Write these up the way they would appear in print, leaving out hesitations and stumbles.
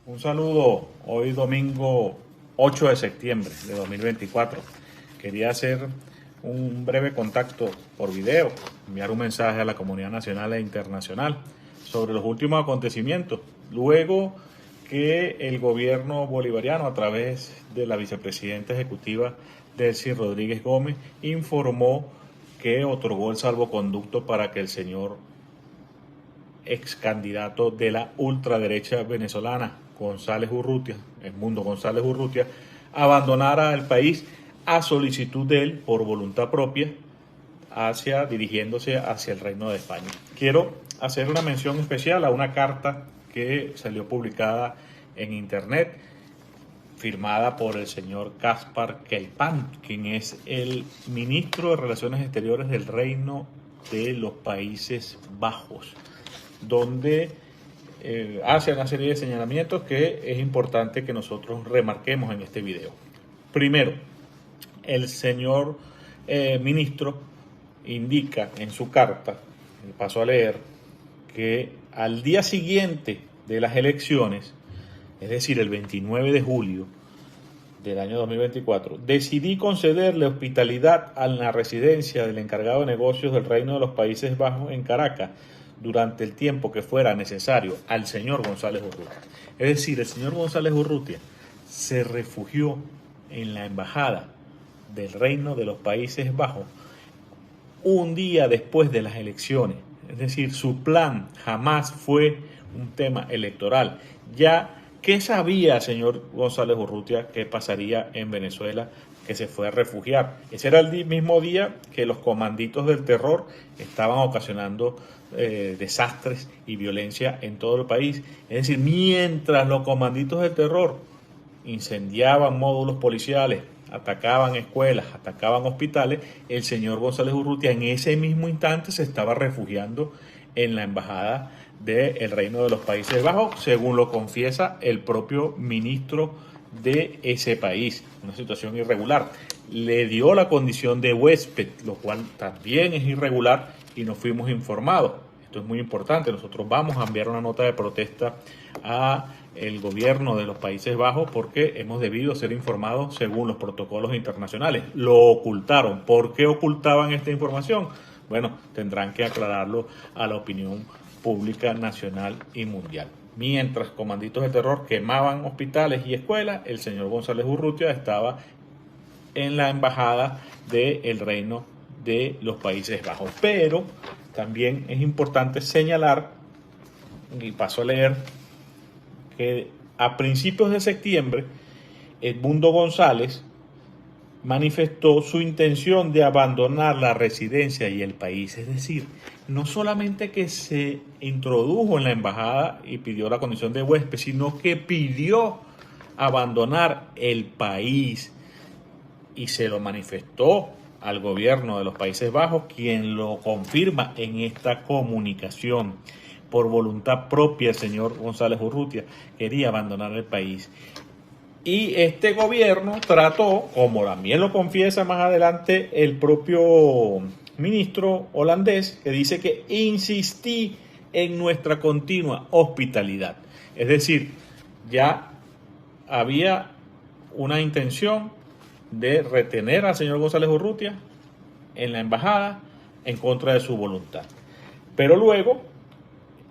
Un saludo hoy domingo 8 de septiembre de 2024. Quería hacer un breve contacto por video, enviar un mensaje a la comunidad nacional e internacional sobre los últimos acontecimientos. Luego que el gobierno bolivariano, a través de la vicepresidenta ejecutiva Delcy Rodríguez Gómez, informó que otorgó el salvoconducto para que el señor ex candidato de la ultraderecha venezolana, González Urrutia, Edmundo González Urrutia, abandonara el país a solicitud de él por voluntad propia, dirigiéndose hacia el Reino de España. Quiero hacer una mención especial a una carta que salió publicada en internet, firmada por el señor Kaspar Kelpan, quien es el ministro de Relaciones Exteriores del Reino de los Países Bajos, donde hace una serie de señalamientos que es importante que nosotros remarquemos en este video. Primero, el señor ministro indica en su carta, paso a leer, que al día siguiente de las elecciones, es decir, el 29 de julio del año 2024, decidí concederle hospitalidad a la residencia del encargado de negocios del Reino de los Países Bajos en Caracas durante el tiempo que fuera necesario al señor González Urrutia. Es decir, el señor González Urrutia se refugió en la embajada del Reino de los Países Bajos un día después de las elecciones. Es decir, su plan jamás fue un tema electoral. Ya, ¿qué sabía el señor González Urrutia que pasaría en Venezuela, que se fue a refugiar? Ese era el mismo día que los comanditos del terror estaban ocasionando desastres y violencia en todo el país. Es decir, mientras los comanditos del terror incendiaban módulos policiales, atacaban escuelas, atacaban hospitales, el señor González Urrutia en ese mismo instante se estaba refugiando en la embajada del Reino de los Países Bajos, según lo confiesa el propio ministro de ese país. Una situación irregular. Le dio la condición de huésped, lo cual también es irregular y no fuimos informados. Esto es muy importante. Nosotros vamos a enviar una nota de protesta a el gobierno de los Países Bajos porque hemos debido ser informados según los protocolos internacionales. Lo ocultaron. ¿Por qué ocultaban esta información? Bueno, tendrán que aclararlo a la opinión pública nacional y mundial. Mientras comanditos de terror quemaban hospitales y escuelas, el señor González Urrutia estaba en la embajada del Reino de los Países Bajos. Pero también es importante señalar, y paso a leer, que a principios de septiembre Edmundo González manifestó su intención de abandonar la residencia y el país. Es decir, no solamente que se introdujo en la embajada y pidió la condición de huésped, sino que pidió abandonar el país y se lo manifestó al gobierno de los Países Bajos, quien lo confirma en esta comunicación. Por voluntad propia, el señor González Urrutia quería abandonar el país. Y este gobierno trató, como también lo confiesa más adelante el propio ministro holandés, que dice que insistí en nuestra continua hospitalidad. Es decir, ya había una intención de retener al señor González Urrutia en la embajada en contra de su voluntad. Pero luego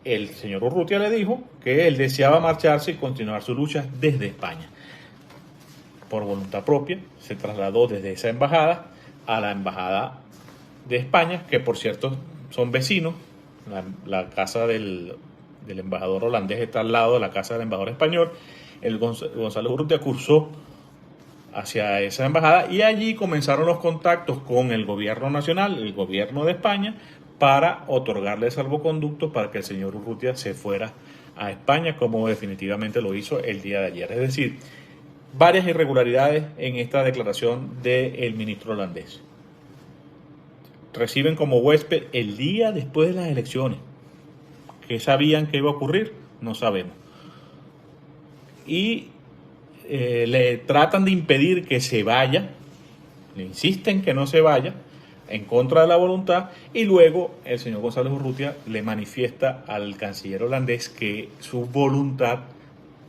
el señor Urrutia le dijo que él deseaba marcharse y continuar su lucha desde España. Por voluntad propia se trasladó desde esa embajada a la embajada de España, que por cierto son vecinos. La casa del embajador holandés está al lado de la casa del embajador español. El González Urrutia cursó hacia esa embajada y allí comenzaron los contactos con el gobierno nacional, el gobierno de España, para otorgarle salvoconducto para que el señor Urrutia se fuera a España, como definitivamente lo hizo el día de ayer. Es decir, varias irregularidades en esta declaración del ministro holandés. Reciben como huésped el día después de las elecciones. ¿Qué sabían que iba a ocurrir? No sabemos. Y le tratan de impedir que se vaya, le insisten que no se vaya, en contra de la voluntad, y luego el señor González Urrutia le manifiesta al canciller holandés que su voluntad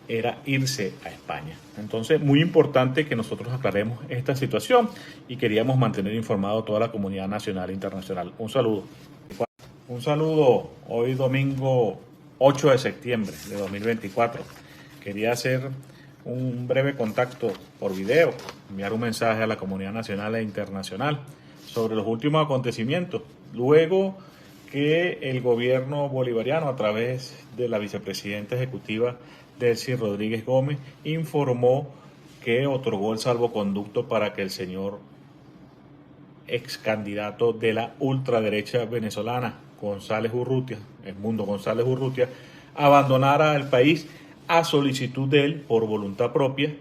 era irse a España. Entonces, muy importante que nosotros aclaremos esta situación y queríamos mantener informado a toda la comunidad nacional e internacional. Un saludo. Un saludo hoy domingo 8 de septiembre de 2024. Quería hacer un breve contacto por video, enviar un mensaje a la comunidad nacional e internacional sobre los últimos acontecimientos. Luego que el gobierno bolivariano, a través de la vicepresidenta ejecutiva Delcy Rodríguez Gómez, informó que otorgó el salvoconducto para que el señor ex candidato de la ultraderecha venezolana, González Urrutia, Edmundo González Urrutia, abandonara el país a solicitud de él por voluntad propia,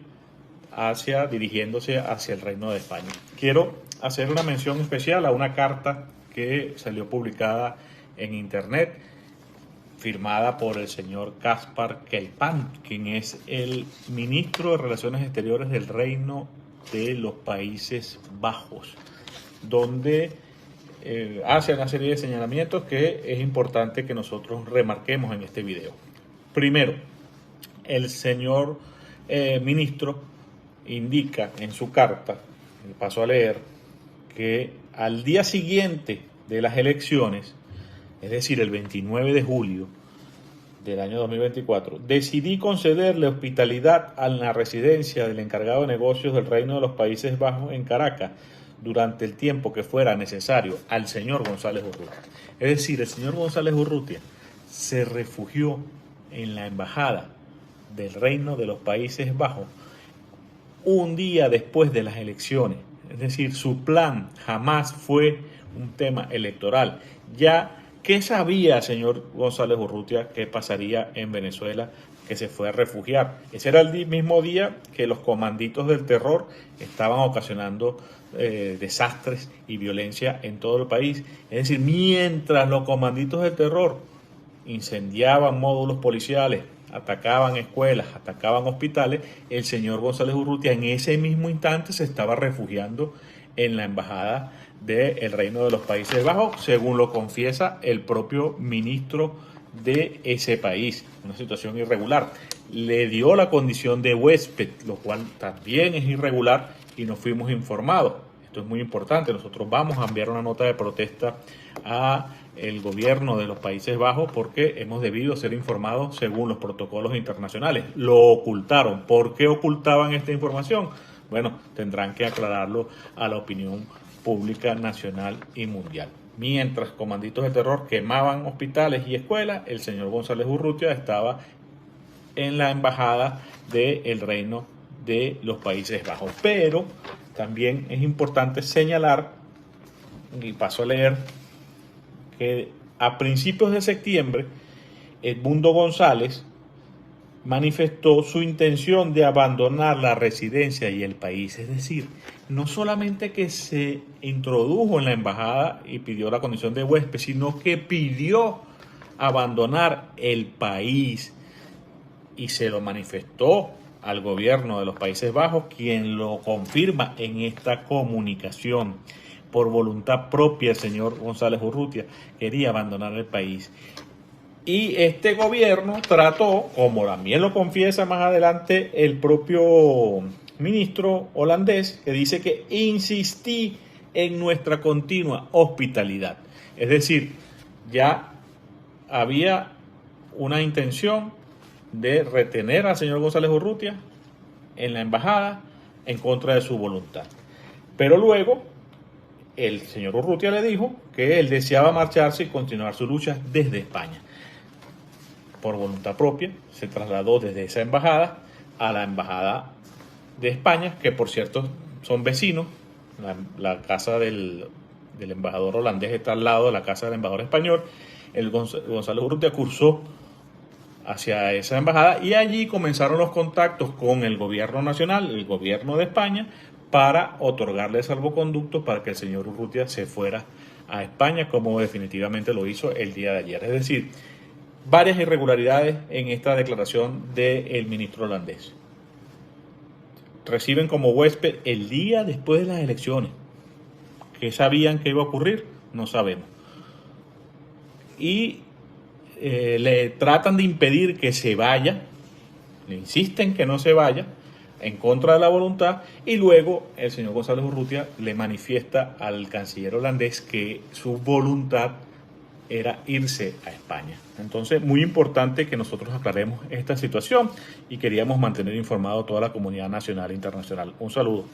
dirigiéndose hacia el Reino de España. Quiero hacer una mención especial a una carta que salió publicada en internet, firmada por el señor Kaspar Kelpan, quien es el ministro de Relaciones Exteriores del Reino de los Países Bajos, donde hace una serie de señalamientos que es importante que nosotros remarquemos en este video. Primero, el señor ministro indica en su carta, paso a leer, que al día siguiente de las elecciones, es decir, el 29 de julio del año 2024, decidí concederle hospitalidad a la residencia del encargado de negocios del Reino de los Países Bajos en Caracas durante el tiempo que fuera necesario al señor González Urrutia. Es decir, el señor González Urrutia se refugió en la embajada del Reino de los Países Bajos un día después de las elecciones. Es decir, su plan jamás fue un tema electoral. Ya, ¿qué sabía el señor González Urrutia que pasaría en Venezuela, que se fue a refugiar? Ese era el mismo día que los comanditos del terror estaban ocasionando desastres y violencia en todo el país. Es decir, mientras los comanditos del terror incendiaban módulos policiales, atacaban escuelas, atacaban hospitales, el señor González Urrutia en ese mismo instante se estaba refugiando en la embajada del Reino de los Países Bajos, según lo confiesa el propio ministro de ese país. Una situación irregular. Le dio la condición de huésped, lo cual también es irregular y no fuimos informados. Esto es muy importante. Nosotros vamos a enviar una nota de protesta a el gobierno de los Países Bajos porque hemos debido ser informados según los protocolos internacionales. Lo ocultaron. ¿Por qué ocultaban esta información? Bueno, tendrán que aclararlo a la opinión pública nacional y mundial. Mientras comanditos de terror quemaban hospitales y escuelas, el señor González Urrutia estaba en la embajada del Reino de los Países Bajos. Pero también es importante señalar, y paso a leer, que a principios de septiembre Edmundo González manifestó su intención de abandonar la residencia y el país. Es decir, no solamente que se introdujo en la embajada y pidió la condición de huésped, sino que pidió abandonar el país y se lo manifestó al gobierno de los Países Bajos, quien lo confirma en esta comunicación. Por voluntad propia, el señor González Urrutia quería abandonar el país. Y este gobierno trató, como también lo confiesa más adelante el propio ministro holandés, que dice que insistí en nuestra continua hospitalidad. Es decir, ya había una intención de retener al señor González Urrutia en la embajada en contra de su voluntad. Pero luego el señor Urrutia le dijo que él deseaba marcharse y continuar su lucha desde España. Por voluntad propia, se trasladó desde esa embajada a la embajada de España, que por cierto son vecinos. La casa del embajador holandés está al lado de la casa del embajador español. El González Urrutia cursó hacia esa embajada y allí comenzaron los contactos con el gobierno nacional, el gobierno de España, para otorgarle salvoconducto para que el señor Urrutia se fuera a España, como definitivamente lo hizo el día de ayer. Es decir, varias irregularidades en esta declaración del ministro holandés. Reciben como huésped el día después de las elecciones. ¿Qué sabían que iba a ocurrir? No sabemos. Y le tratan de impedir que se vaya le insisten que no se vaya en contra de la voluntad, y luego el señor González Urrutia le manifiesta al canciller holandés que su voluntad era irse a España. Entonces, muy importante que nosotros aclaremos esta situación y queríamos mantener informado a toda la comunidad nacional e internacional. Un saludo.